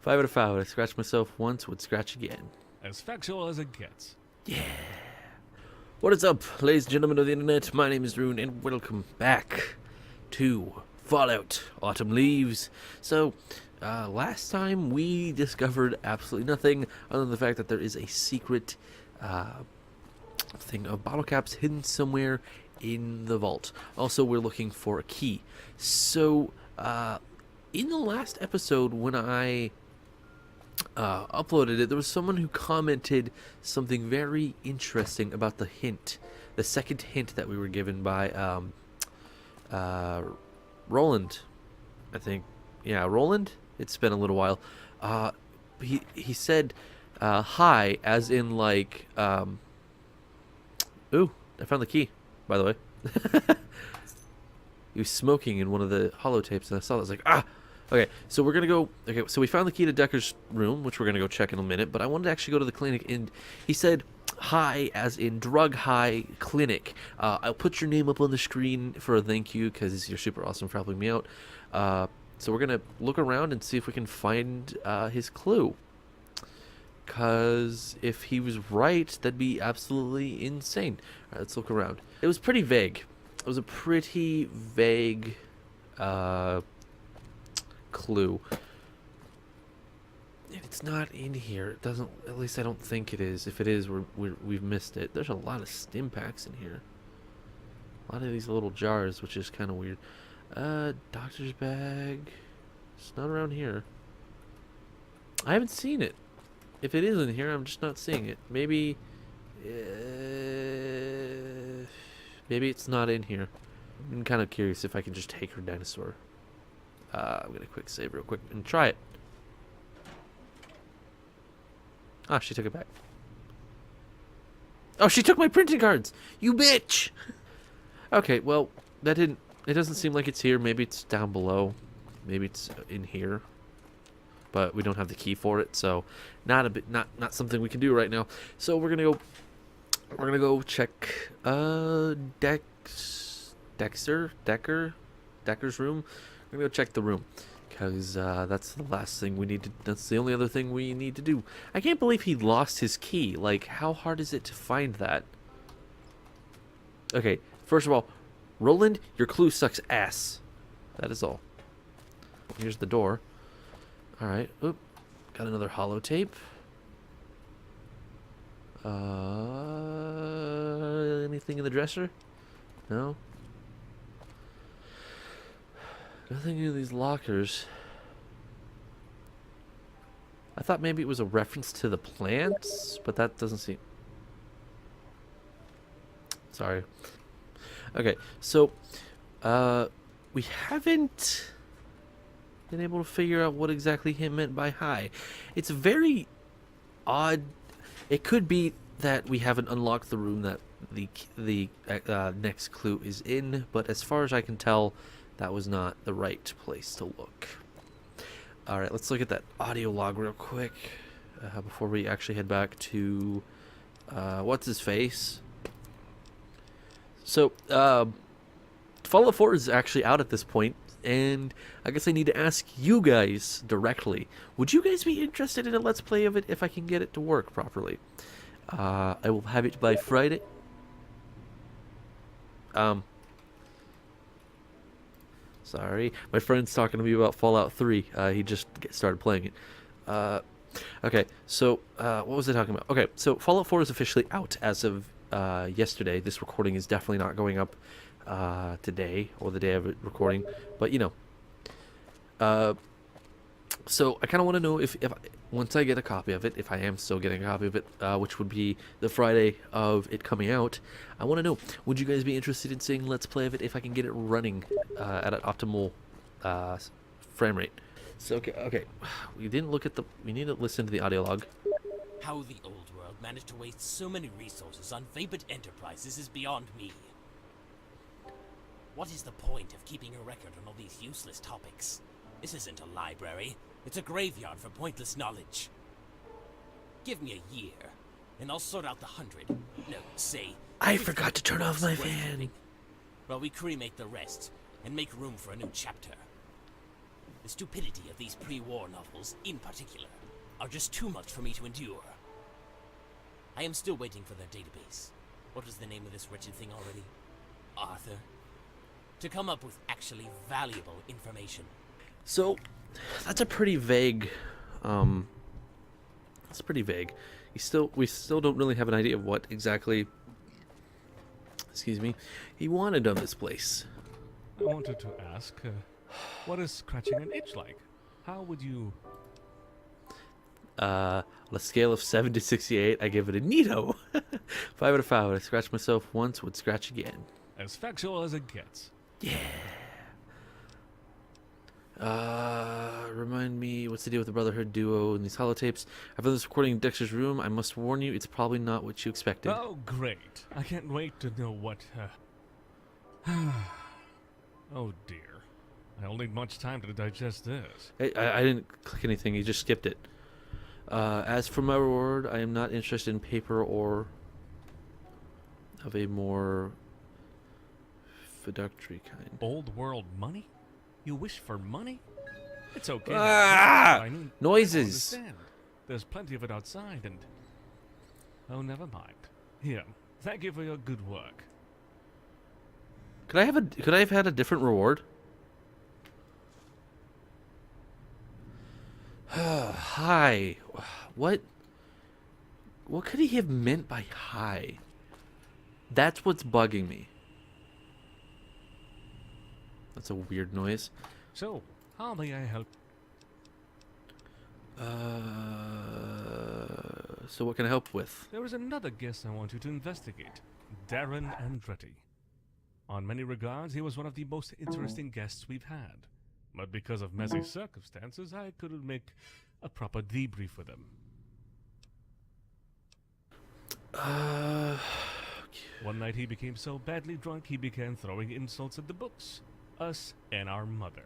5 out of 5. I scratched myself once, would scratch again. As factual as it gets. Yeah. What is up, ladies and gentlemen of the internet? My name is Rune, and welcome back to Fallout Autumn Leaves. So, last time we discovered absolutely nothing other than the fact that there is a secret thing of bottle caps hidden somewhere in the vault. Also, we're looking for a key. So, in the last episode, when I uploaded it, there was someone who commented something very interesting about the hint, the second hint that we were given by Roland, I think. Yeah, Roland. It's been a little while. He said hi, as in like ooh, I found the key, by the way. He was smoking in one of the holotapes, and I saw that. I was like, ah. Okay, so we're gonna go. Okay, so we found the key to Decker's room, which we're gonna go check in a minute. But I wanted to actually go to the clinic, and he said, "Hi," as in drug high clinic. I'll put your name up on the screen for a thank you because you're super awesome for helping me out. So we're gonna look around and see if we can find his clue. Cause if he was right, that'd be absolutely insane. All right, let's look around. It was pretty vague. It was a pretty vague clue. And it's not in here. It doesn't. At least I don't think it is. If it is, we've missed it. There's a lot of stim packs in here. A lot of these little jars, which is kind of weird. Doctor's bag. It's not around here. I haven't seen it. If it is in here, I'm just not seeing it. Maybe it's not in here. I'm kind of curious if I can just take her dinosaur. I'm gonna quick save real quick and try it. Ah, she took it back. Oh, she took my printing cards! You bitch! Okay, well, that didn't... It doesn't seem like it's here. Maybe it's down below. Maybe it's in here. But we don't have the key for it, so not something we can do right now. So we're gonna go check Decker's room. We're gonna go check the room because that's the last thing we need to. That's the only other thing we need to do. I can't believe he lost his key. Like, how hard is it to find that? Okay, first of all, Roland, your clue sucks ass. That is all. Here's the door. All right. Oop. Got another holotape. Anything in the dresser? No. Nothing in these lockers. I thought maybe it was a reference to the plants, but that doesn't seem... Sorry. Okay, so we haven't been able to figure out what exactly he meant by hi. It's very odd. It could be that we haven't unlocked the room that the next clue is in, but as far as I can tell, that was not the right place to look. Alright, let's look at that audio log real quick before we actually head back to what's his face. So Fallout 4 is actually out at this point, and I guess I need to ask you guys directly. Would you guys be interested in a let's play of it if I can get it to work properly? I will have it by Friday. Sorry, my friend's talking to me about Fallout 3. He just started playing it. Okay, so what was I talking about? Okay, so Fallout 4 is officially out as of yesterday. This recording is definitely not going up today or the day of it recording, but you know. So I kind of want to know if once I get a copy of it, if I am still getting a copy of it, which would be the Friday of it coming out, I want to know, would you guys be interested in seeing Let's Play of it if I can get it running at an optimal frame rate? So, okay, we didn't look at we need to listen to the audio log. How the old world managed to waste so many resources on vapid enterprises is beyond me. What is the point of keeping a record on all these useless topics? This isn't a library. It's a graveyard for pointless knowledge. Give me a year, and I'll sort out the 100. No, say... I forgot to turn off my fan. While we cremate the rest, and make room for a new chapter. The stupidity of these pre-war novels, in particular, are just too much for me to endure. I am still waiting for their database. What was the name of this wretched thing already? Arthur? To come up with actually valuable information. So, that's a pretty vague, it's pretty vague. We still don't really have an idea of what exactly, excuse me, he wanted on this place. I wanted to ask, what is scratching an itch like? How would you... On a scale of 7 to 68, I give it a neato. 5 out of 5. Would I scratch myself once, would scratch again. As factual as it gets. Remind me, what's the deal with the Brotherhood duo and these holotapes? I've done this recording in Dexter's room. I must warn you, it's probably not what you expected. Oh, great. I can't wait to know what, Oh, dear. I don't need much time to digest this. I didn't click anything, you just skipped it. As for my reward, I am not interested in paper or of a more fiduciary kind. Old world money? You wish for money? It's okay. Ah! I mean, Noises! I understand. There's plenty of it outside and... Oh, never mind. Here, thank you for your good work. Could I have had a different reward? Hi. What could he have meant by hi? That's what's bugging me. That's a weird noise. So, how may I help? So what can I help with? There is another guest I want you to investigate. Darren Andretti. On many regards, he was one of the most interesting guests we've had. But because of messy circumstances, I couldn't make a proper debrief with him. One night he became so badly drunk he began throwing insults at the books, us, and our mother.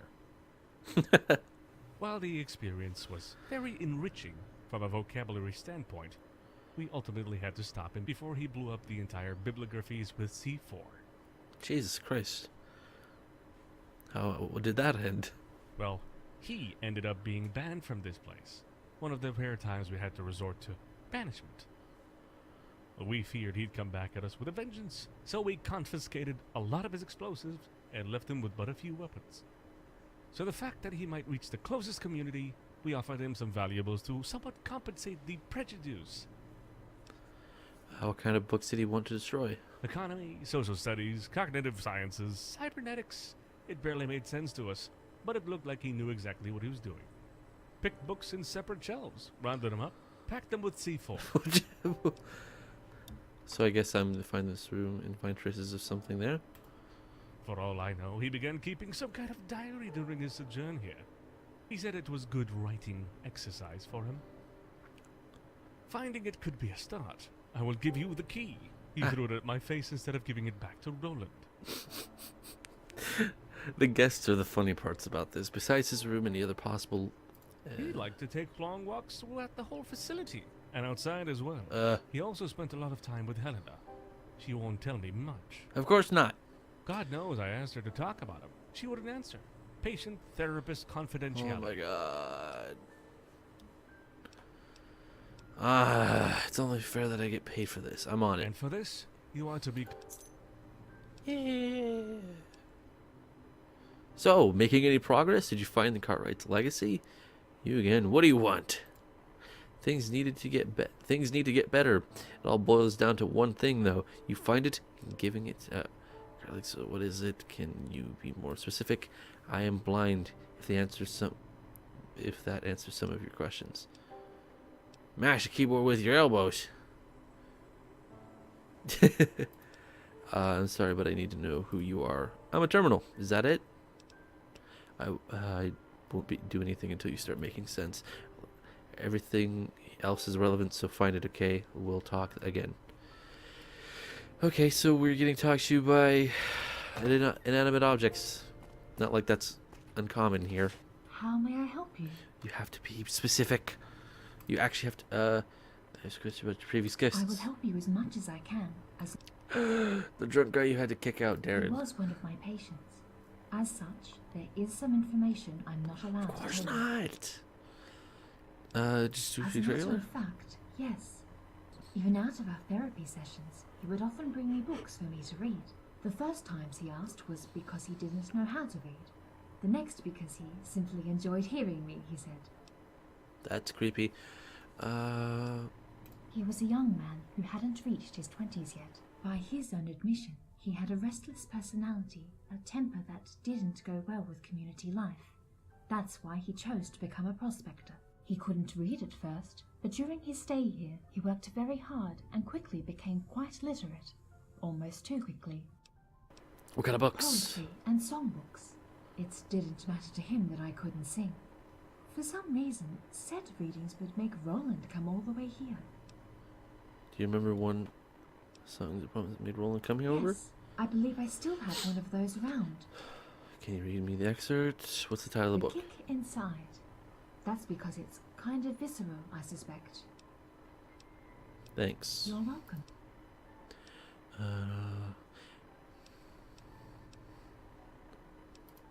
While the experience was very enriching from a vocabulary standpoint, we ultimately had to stop him before he blew up the entire bibliographies with C4. Jesus Christ. How did that end? Well, he ended up being banned from this place. One of the rare times we had to resort to banishment. We feared he'd come back at us with a vengeance, so we confiscated a lot of his explosives and left him with but a few weapons. So the fact that he might reach the closest community, we offered him some valuables to somewhat compensate the prejudice. What kind of books did he want to destroy? Economy, social studies, cognitive sciences, cybernetics. It barely made sense to us, but it looked like he knew exactly what he was doing. Picked books in separate shelves, rounded them up, packed them with C4. So I guess I'm to find this room and find traces of something there. For all I know, he began keeping some kind of diary during his sojourn here. He said it was good writing exercise for him. Finding it could be a start. I will give you the key. He threw it at my face instead of giving it back to Roland. The guests are the funny parts about this. Besides his room, any other possible... He liked to take long walks throughout the whole facility, and outside as well. He also spent a lot of time with Helena. She won't tell me much. Of course not. God knows I asked her to talk about him. She wouldn't answer. Patient-therapist confidentiality. Oh my god. It's only fair that I get paid for this. I'm on it. And for this, you are to be... Yeah. So, making any progress? Did you find the Cartwright's legacy? You again. What do you want? Things need to get better. It all boils down to one thing, though. You find it, and giving it. So, what is it? Can you be more specific? I am blind. If that answers some of your questions. Mash the keyboard with your elbows. I'm sorry, but I need to know who you are. I'm a terminal. Is that it? I won't do anything until you start making sense. Everything else is relevant, so find it, okay? We'll talk again. Okay, so we're getting talked to by inanimate objects. Not like that's uncommon here. How may I help you? You have to be specific. You actually have to, ask questions about your previous guests. I will help you as much as I can, as The drunk guy you had to kick out, he Darren. was one of my patients. As such, there is some information I'm not allowed Of course to tell you. not. Just to As be a matter trailer. of fact, yes. Even out of our therapy sessions, he would often bring me books for me to read. The first times he asked was because he didn't know how to read. The next because he simply enjoyed hearing me, he said. That's creepy. He was a young man who hadn't reached his 20s yet. By his own admission, he had a restless personality, a temper that didn't go well with community life. That's why he chose to become a prospector. He couldn't read at first, but during his stay here, he worked very hard and quickly became quite literate. Almost too quickly. What kind of books? Poetry and songbooks. It didn't matter to him that I couldn't sing. For some reason, said readings would make Roland come all the way here. Do you remember one song that made Roland come here over? Yes, I believe I still have one of those around. Can you read me the excerpt? What's the title of the The book? kick inside. That's because it's kind of visceral, I suspect. Thanks. You're welcome.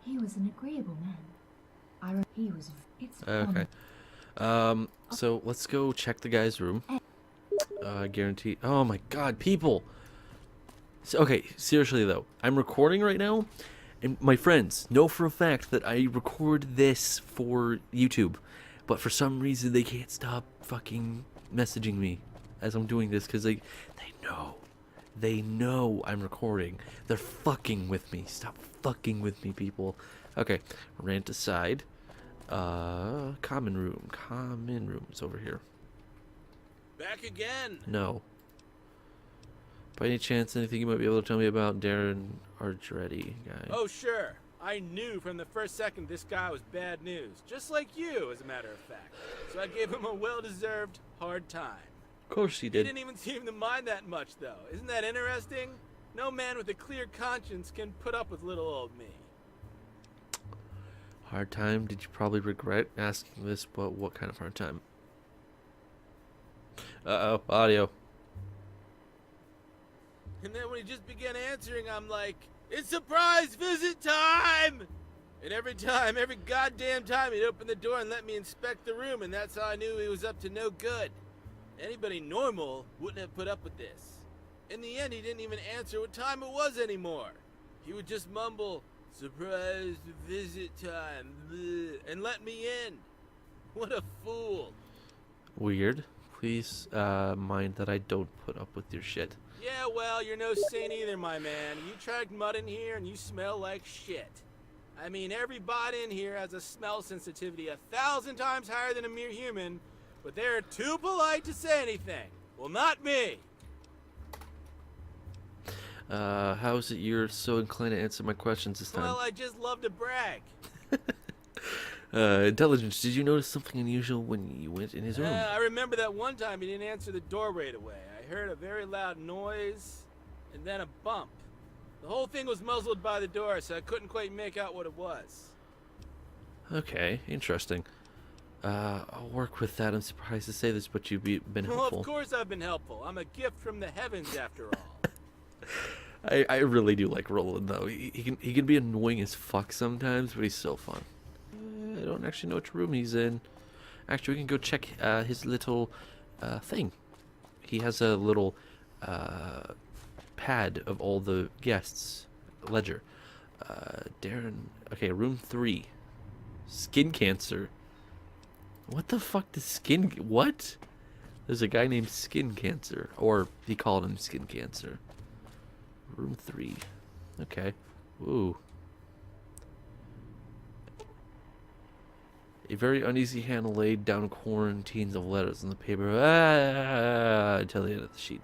He was an agreeable man. He was. It's Okay. So let's go check the guy's room. Guarantee. Oh my God, people. So, okay, seriously though, I'm recording right now, and my friends know for a fact that I record this for YouTube, but for some reason they can't stop fucking messaging me as I'm doing this because they know I'm recording. They're fucking with me. Stop fucking with me, people. Okay, rant aside. Common room. Common room's over here. Back again. No. By any chance, anything you might be able to tell me about Darren Argretti guy? Oh, sure. I knew from the first second this guy was bad news. Just like you, as a matter of fact. So I gave him a well-deserved hard time. Of course he He did. didn't even seem to mind that much, though. Isn't that interesting? No man with a clear conscience can put up with little old me. Hard time? Did you probably regret asking this, but what kind of hard time? Uh-oh, audio. And then when he just began answering, I'm like, it's surprise visit time! And every goddamn time, he'd open the door and let me inspect the room, and that's how I knew he was up to no good. Anybody normal wouldn't have put up with this. In the end, he didn't even answer what time it was anymore. He would just mumble, surprise visit time, bleh, and let me in. What a fool. Weird. Please mind that I don't put up with your shit. Yeah, well, you're no saint either, my man. You tracked mud in here and you smell like shit. I mean, everybody in here has a smell sensitivity 1,000 times higher than a mere human, but they're too polite to say anything. Well, not me. How is it you're so inclined to answer my questions this time? Well, I just love to brag. Intelligence, did you notice something unusual when you went in his room? I remember that one time he didn't answer the door right away. I heard a very loud noise and then a bump. The whole thing was muzzled by the door, so I couldn't quite make out what it was. Okay, interesting. I'll work with that. I'm surprised to say this, but you've been Well, helpful. of course I've been helpful. I'm a gift from the heavens, after all. I really do like Roland, though. He can be annoying as fuck sometimes, but he's so fun. I don't actually know which room he's in. Actually, we can go check his little thing. He has a little pad of all the guests. Ledger. Darren. Okay, room 3. Skin cancer. What the fuck does skin... What? There's a guy named Skin Cancer. Or he called him Skin Cancer. Room 3. Okay. Ooh. A very uneasy hand laid down quarantines of letters on the paper until the end of the sheet.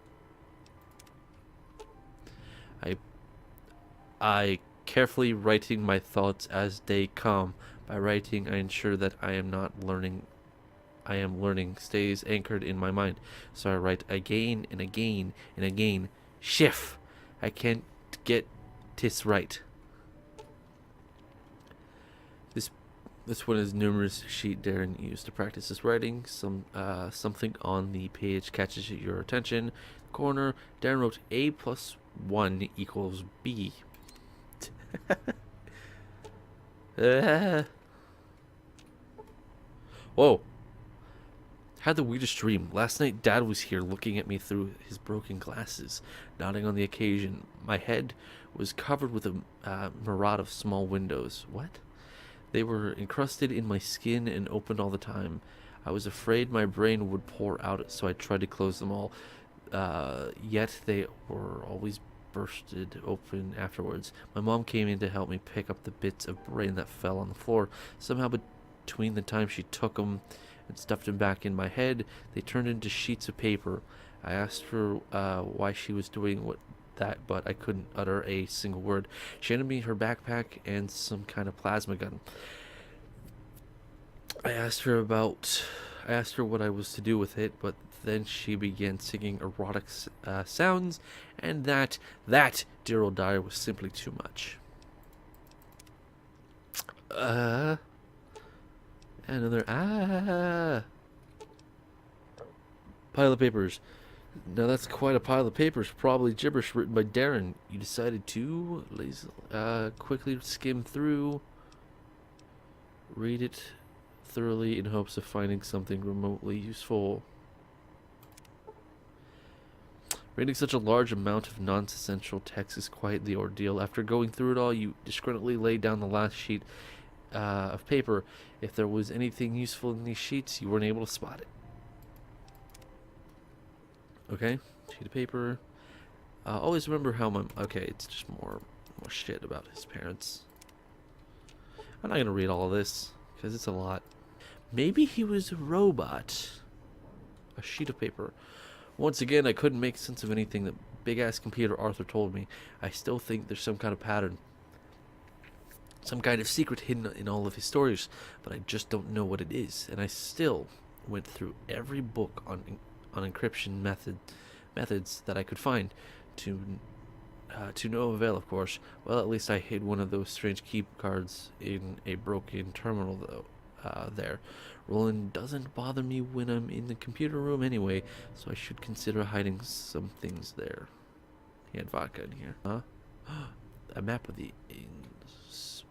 I carefully writing my thoughts as they come. By writing, I ensure that I am learning stays anchored in my mind. So I write again and again and again. Shift. I can't get this right. This one is numerous sheet Darren used to practice his writing. Something on the page catches your attention. Corner, Darren wrote A plus 1 equals B. Whoa. Had the weirdest dream. Last night, Dad was here looking at me through his broken glasses, nodding on the occasion. My head was covered with a mirage of small windows. What? They were encrusted in my skin and opened all the time. I was afraid my brain would pour out, so I tried to close them all. Yet they were always bursted open afterwards. My mom came in to help me pick up the bits of brain that fell on the floor. Somehow between the time she took them and stuffed them back in my head, they turned into sheets of paper. I asked her why she was doing that, but I couldn't utter a single word. She handed me her backpack and some kind of plasma gun. I asked her what I was to do with it, but then she began singing erotic sounds, and that, dear old Dyer, was simply too much. Another pile of papers. Now that's quite a pile of papers, probably gibberish written by Darren. You decided to quickly skim through, read it thoroughly in hopes of finding something remotely useful. Reading such a large amount of non-essential text is quite the ordeal. After going through it all, you discreetly laid down the last sheet of paper. If there was anything useful in these sheets, you weren't able to spot it. Okay, sheet of paper. Always remember how my... Okay, it's just more shit about his parents. I'm not gonna read all of this, because it's a lot. Maybe he was a robot. A sheet of paper. Once again, I couldn't make sense of anything that big-ass computer Arthur told me. I still think there's some kind of pattern. Some kind of secret hidden in all of his stories, but I just don't know what it is. And I still went through every book on encryption methods that I could find, to no avail, of course. Well, at least I hid one of those strange key cards in a broken terminal, though. There. Roland doesn't bother me when I'm in the computer room anyway, so I should consider hiding some things there. He had vodka in here. Huh? A map of the ins.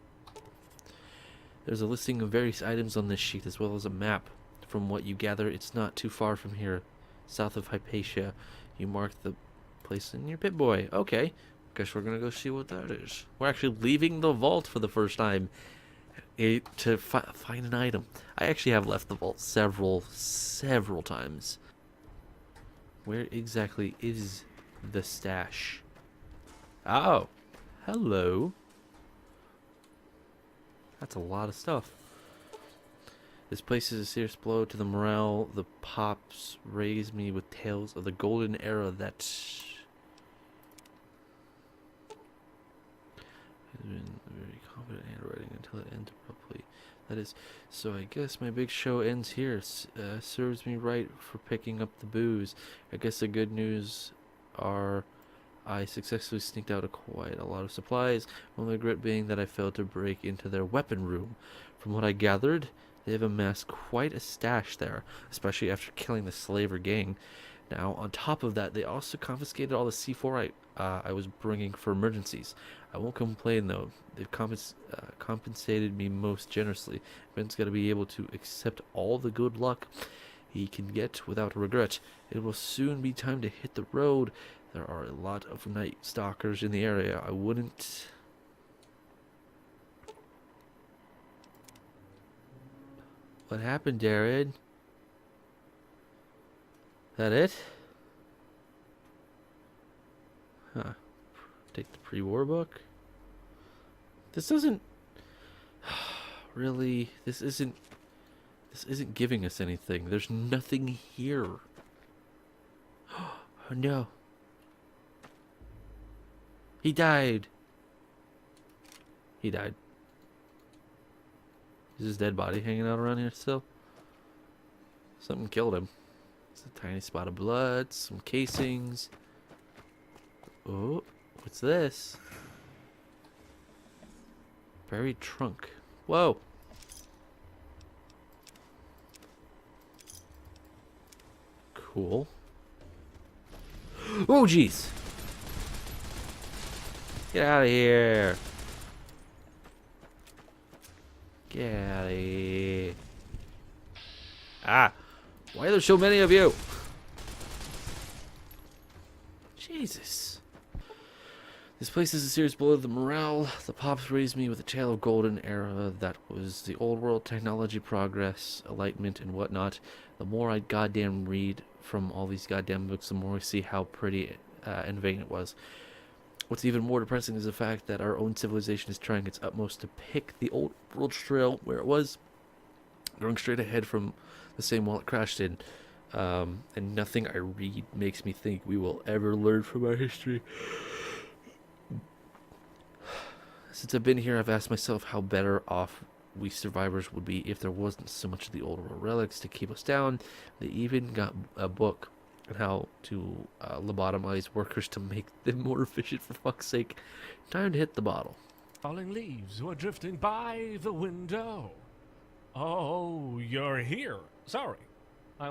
There's a listing of various items on this sheet, as well as a map. From what you gather, it's not too far from here. South of Hypatia. You marked the place in your Pip-Boy. Okay. Guess we're gonna go see what that is. We're actually leaving the vault for the first time to find an item. I actually have left the vault several times. Where exactly is the stash? Oh, hello. That's a lot of stuff. This place is a serious blow to the morale. The pops raise me with tales of the golden era that has been very confident handwriting until it ends abruptly. That is, so I guess my big show ends here. Serves me right for picking up the booze. I guess the good news are I successfully sneaked out quite a lot of supplies. Only regret being that I failed to break into their weapon room. From what I gathered, they have amassed quite a stash there, especially after killing the slaver gang. Now, on top of that, they also confiscated all the C4 I was bringing for emergencies. I won't complain, though. They've compensated me most generously. Ben's got to be able to accept all the good luck he can get without regret. It will soon be time to hit the road. There are a lot of night stalkers in the area. I wouldn't... What happened, Jared? That it? Huh. Take the pre-war book. This doesn't really. This isn't giving us anything. There's nothing here. Oh no. He died. He died. Is his dead body hanging out around here still? Something killed him. It's a tiny spot of blood, some casings. Oh, what's this? Buried trunk. Whoa. Cool. Oh, jeez. Get out of here. Get out of here. Ah! Why are there so many of you? Jesus. This place is a serious blow to the morale. The Pops raised me with a tale of golden era that was the old world technology progress, enlightenment, and whatnot. The more I goddamn read from all these goddamn books, the more I see how pretty and vain it was. What's even more depressing is the fact that our own civilization is trying its utmost to pick the old world trail where it was, going straight ahead from the same wall it crashed in. And nothing I read makes me think we will ever learn from our history. Since I've been here, I've asked myself how better off we survivors would be if there wasn't so much of the old world relics to keep us down. They even got a book on how to lobotomize workers to make them more efficient, for fuck's sake. Time to hit the bottle. Falling leaves were drifting by the window. Oh, you're here. Sorry. I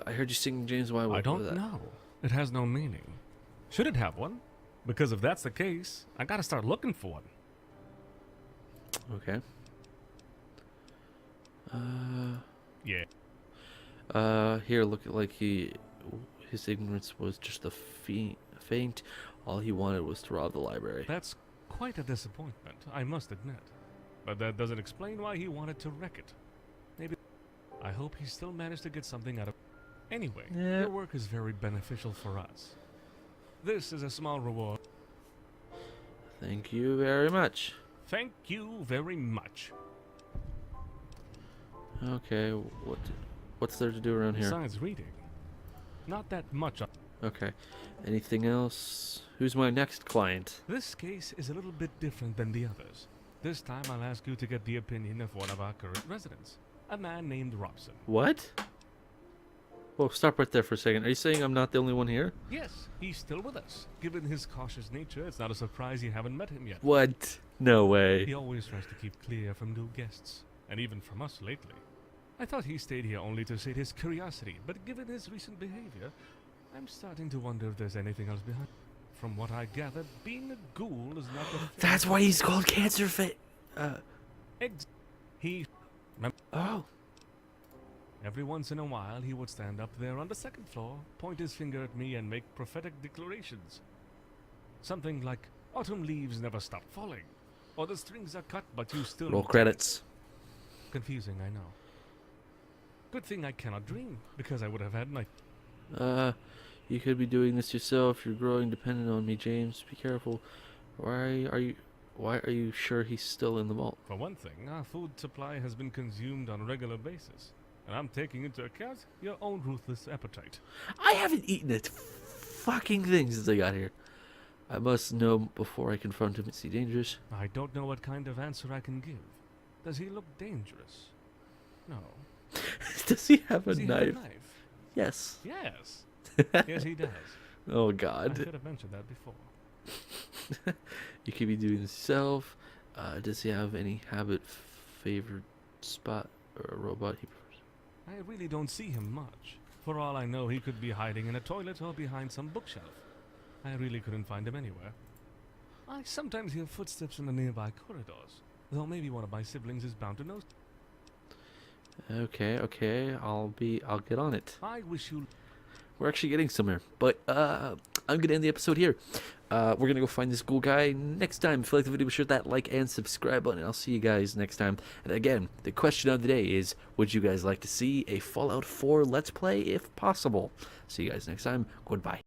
heard you singing James Why. I don't know. It has no meaning. Should it have one? Because if that's the case, I gotta start looking for one. Okay. Yeah. Here, look like his ignorance was just a feint. All he wanted was to rob the library. That's quite a disappointment, I must admit. But that doesn't explain why he wanted to wreck it. Maybe. I hope he still managed to get something out of. Anyway, Yeah. your work is very beneficial for us. This is a small reward. Thank you very much. Thank you very much. Okay, what's there to do around here? Besides reading, not that much. Okay. Anything else? Who's my next client? This case is a little bit different than the others. This time I'll ask you to get the opinion of one of our current residents, a man named Robson. What? Whoa, stop right there for a second. Are you saying I'm not the only one here? Yes, he's still with us. Given his cautious nature, it's not a surprise you haven't met him yet. What? No He way. always tries to keep clear from new guests, and even from us lately. I thought he stayed here only to sate his curiosity, but given his recent behavior, I'm starting to wonder if there's anything else behind. From what I gathered, being a ghoul is not the That's why he's called Cancer Fit. He... Oh. Every once in a while, he would stand up there on the second floor, point his finger at me, and make prophetic declarations. Something like, autumn leaves never stop falling, or the strings are cut but you still... Roll credits. Confusing, I know. Good thing I cannot dream, because I would have had night... You could be doing this yourself. You're growing dependent on me, James. Be careful. Why are you sure he's still in the vault? For one thing, our food supply has been consumed on a regular basis, and I'm taking into account your own ruthless appetite. I haven't eaten a fucking thing since I got here. I must know before I confront him. Is he dangerous? I don't know what kind of answer I can give. Does he look dangerous? No. Does he have a Does he knife? have a knife? Yes. Yes. Yes, he does. Oh I God. should have mentioned that before. You could be doing this yourself. Does he have any favored spot or a robot he prefers? I really don't see him much. For all I know, he could be hiding in a toilet or behind some bookshelf. I really couldn't find him anywhere. I sometimes hear footsteps in the nearby corridors, though maybe one of my siblings is bound to know. Okay. I'll get on it. I wish you... We're actually getting somewhere. But I'm gonna end the episode here. We're gonna go find this cool guy next time. If you like the video, be sure to hit that like and subscribe button. I'll see you guys next time. And again, the question of the day is, would you guys like to see a Fallout 4 Let's Play if possible? See you guys next time. Goodbye.